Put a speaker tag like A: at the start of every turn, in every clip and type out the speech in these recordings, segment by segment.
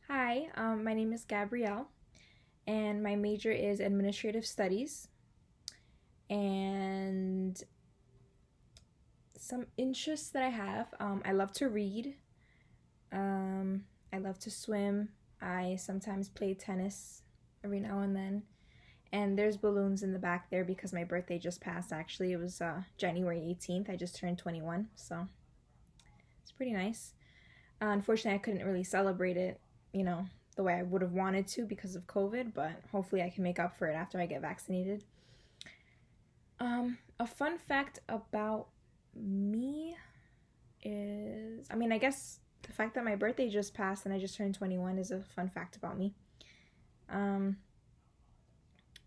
A: Hi, my name is Gabrielle, and my major is administrative studies. And some interests that I have, I love to read, I love to swim, I sometimes play tennis every now and then. And there's balloons in the back there because my birthday just passed. Actually, it was January 18th. I just turned 21, so it's pretty nice. Unfortunately, I couldn't really celebrate it, you know, the way I would have wanted to because of COVID, but hopefully I can make up for it after I get vaccinated. A fun fact about me is, I guess the fact that my birthday just passed and I just turned 21 is a fun fact about me. Um,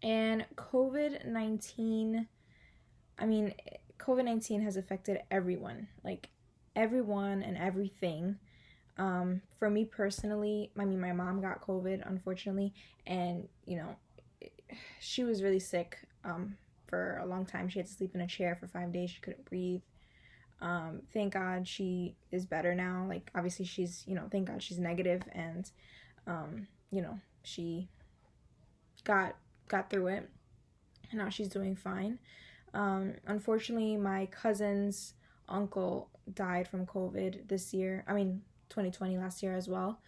A: and COVID 19, I mean, COVID 19 has affected everyone, like everyone and everything. For me personally, my mom got COVID, unfortunately, and she was really sick for a long time. She had to sleep in a chair for 5 days. She couldn't breathe. Thank God she is better now. Like, obviously, thank God she's negative, and she got through it, and now she's doing fine. Unfortunately, my cousin's uncle died from COVID this year. 2020, last year as well,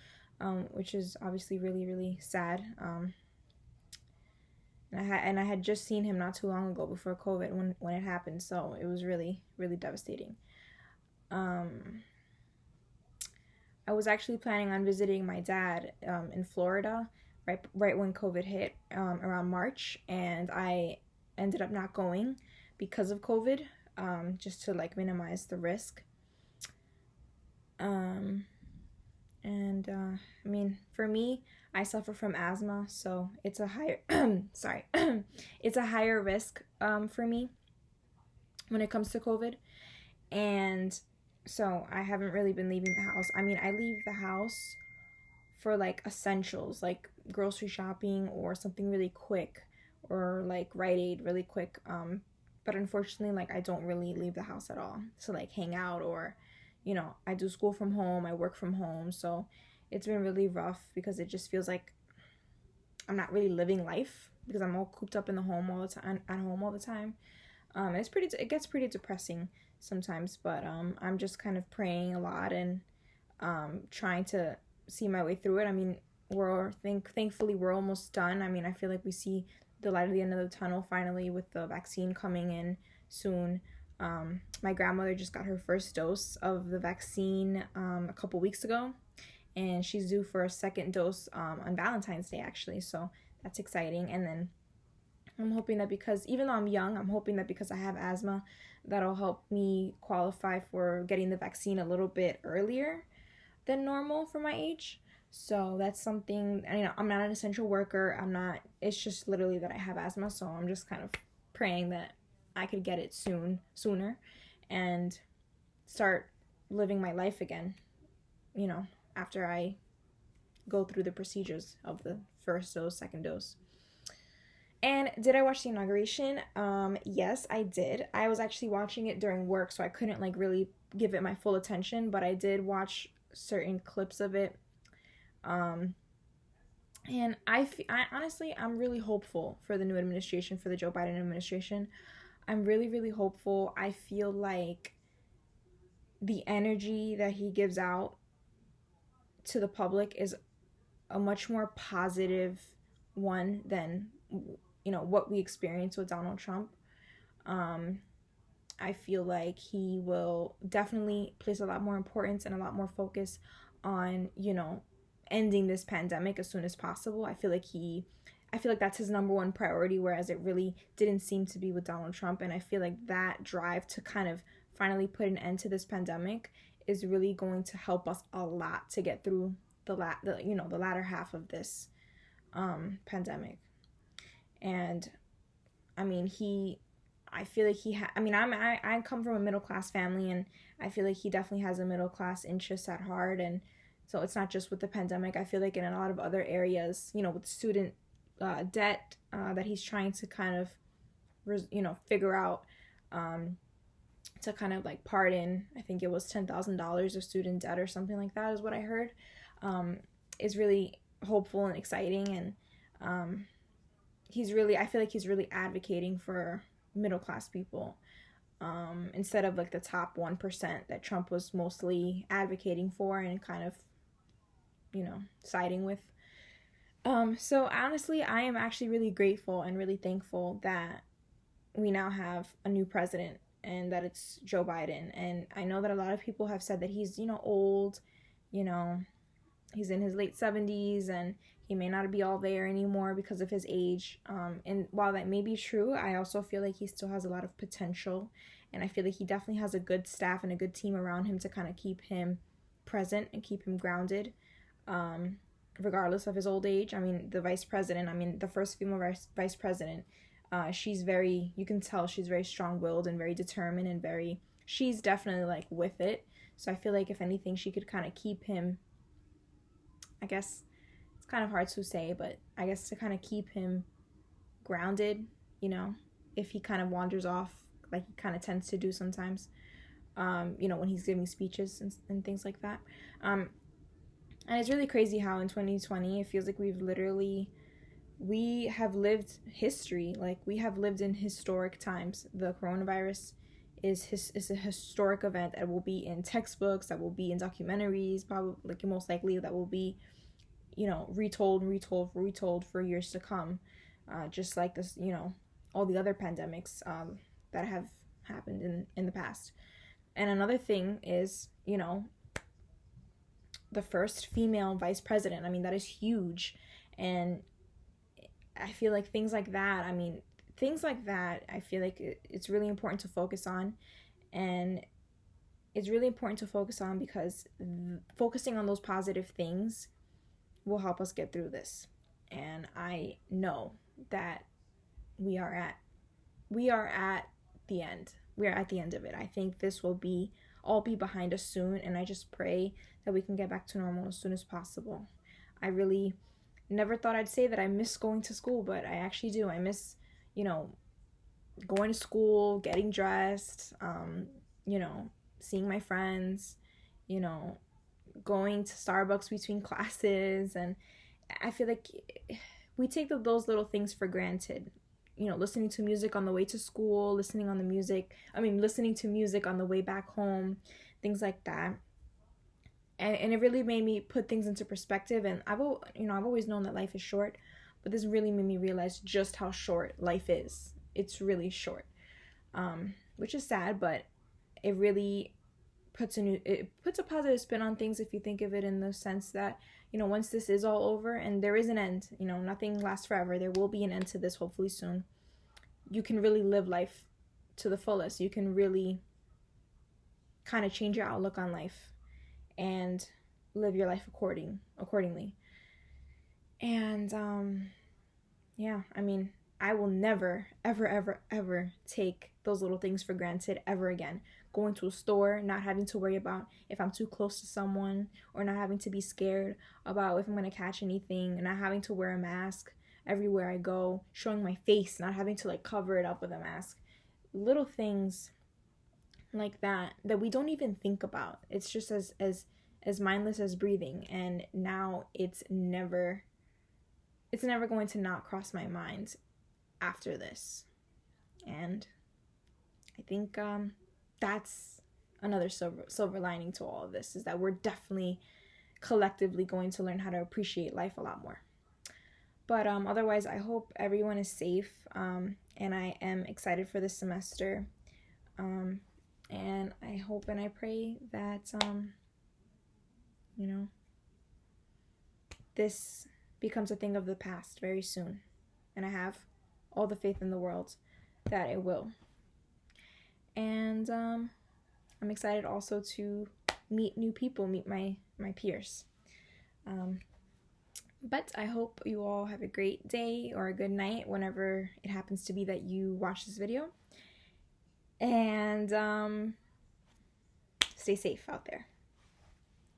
A: which is obviously really, really sad. And I had just seen him not too long ago before COVID when it happened, so it was really, really devastating. I was actually planning on visiting my dad in Florida right when COVID hit, around March, and I ended up not going because of COVID, just to like minimize the risk. For me, I suffer from asthma, so it's a higher sorry, it's a higher risk for me when it comes to COVID, and so I haven't really been leaving the house. I leave the house for like essentials, like grocery shopping or something really quick, or like Rite Aid really quick. But unfortunately, like I don't really leave the house at all to like hang out, or I do school from home, I work from home, so it's been really rough because it just feels like I'm not really living life because I'm all cooped up in the home all the time, at home all the time. It gets pretty depressing sometimes, but I'm just kind of praying a lot and trying to see my way through it. Thankfully we're almost done. I feel like we see the light at the end of the tunnel finally with the vaccine coming in soon. My grandmother just got her first dose of the vaccine a couple weeks ago, and she's due for a second dose on Valentine's Day, actually, so that's exciting. And then I'm hoping that, because even though I'm young, I'm hoping that because I have asthma, that'll help me qualify for getting the vaccine a little bit earlier than normal for my age. So that's something. I'm not an essential worker. It's just literally that I have asthma, so I'm just kind of praying that I could get it sooner, and start living my life again, after I go through the procedures of the first dose, second dose. And did I watch the inauguration? Yes, I did. I was actually watching it during work, so I couldn't like really give it my full attention, but I did watch certain clips of it. And I honestly, I'm really hopeful for the new administration, for the Joe Biden administration. I'm really, really hopeful. I feel like the energy that he gives out to the public is a much more positive one than what we experienced with Donald Trump. I feel like he will definitely place a lot more importance and a lot more focus on ending this pandemic as soon as possible. I feel like that's his number one priority, whereas it really didn't seem to be with Donald Trump. And I feel like that drive to kind of finally put an end to this pandemic is really going to help us a lot to get through the latter half of this pandemic. And I feel like I come from a middle class family, and I feel like he definitely has a middle class interest at heart. And so it's not just with the pandemic. I feel like in a lot of other areas, with student debt that he's trying to kind of figure out, to kind of like pardon. I think it was $10,000 of student debt or something like that is what I heard. is really hopeful and exciting, and I feel like he's really advocating for middle class people, instead of like the top 1% that Trump was mostly advocating for and kind of, siding with. So honestly, I am actually really grateful and really thankful that we now have a new president and that it's Joe Biden. And I know that a lot of people have said that he's, old, you know, he's in his late 70s and he may not be all there anymore because of his age. And while that may be true, I also feel like he still has a lot of potential. And I feel like he definitely has a good staff and a good team around him to kind of keep him present and keep him grounded, regardless of his old age. I mean, the first female vice president, you can tell she's very strong-willed and very determined and she's definitely like with it. So I feel like if anything, she could kind of keep him, I guess it's kind of hard to say, but I guess to kind of keep him grounded, if he kind of wanders off like he kind of tends to do sometimes, when he's giving speeches and things like that. And it's really crazy how in 2020, it feels like we have lived history. Like, we have lived in historic times. The coronavirus is a historic event that will be in textbooks, that will be in documentaries, probably, like, most likely that will be, retold for years to come. Just like this, all the other pandemics that have happened in the past. And another thing is, the first female vice president. I mean, that is huge. And I feel like things like that, I feel like it's really important to focus on. And it's really important to focus on because focusing on those positive things will help us get through this. And I know that we are at the end. We are at the end of it. I think this will all be behind us soon, and I just pray that we can get back to normal as soon as possible. I really never thought I'd say that I miss going to school, but I actually do. I miss, going to school, getting dressed, seeing my friends, going to Starbucks between classes. And I feel like we take those little things for granted. Listening to music on the way to school, listening to music on the way back home, things like that. And it really made me put things into perspective. And I've always known that life is short, but this really made me realize just how short life is. It's really short, which is sad, but it really puts a positive spin on things if you think of it in the sense that, once this is all over, and there is an end, nothing lasts forever. There will be an end to this hopefully soon. You can really live life to the fullest. You can really kind of change your outlook on life and live your life accordingly. And I will never, ever, ever, ever take those little things for granted ever again. Going to a store, not having to worry about if I'm too close to someone, or not having to be scared about if I'm going to catch anything, and not having to wear a mask everywhere I go, showing my face, not having to like cover it up with a mask. Little things like that we don't even think about. It's just as mindless as breathing, and now it's never going to not cross my mind after this. And I think that's another silver lining to all of this, is that we're definitely collectively going to learn how to appreciate life a lot more. But otherwise, I hope everyone is safe, and I am excited for this semester. And I hope and I pray that, this becomes a thing of the past very soon. And I have all the faith in the world that it will. And I'm excited also to meet new people, meet my peers. But I hope you all have a great day or a good night whenever it happens to be that you watch this video. And stay safe out there.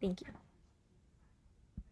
A: Thank you.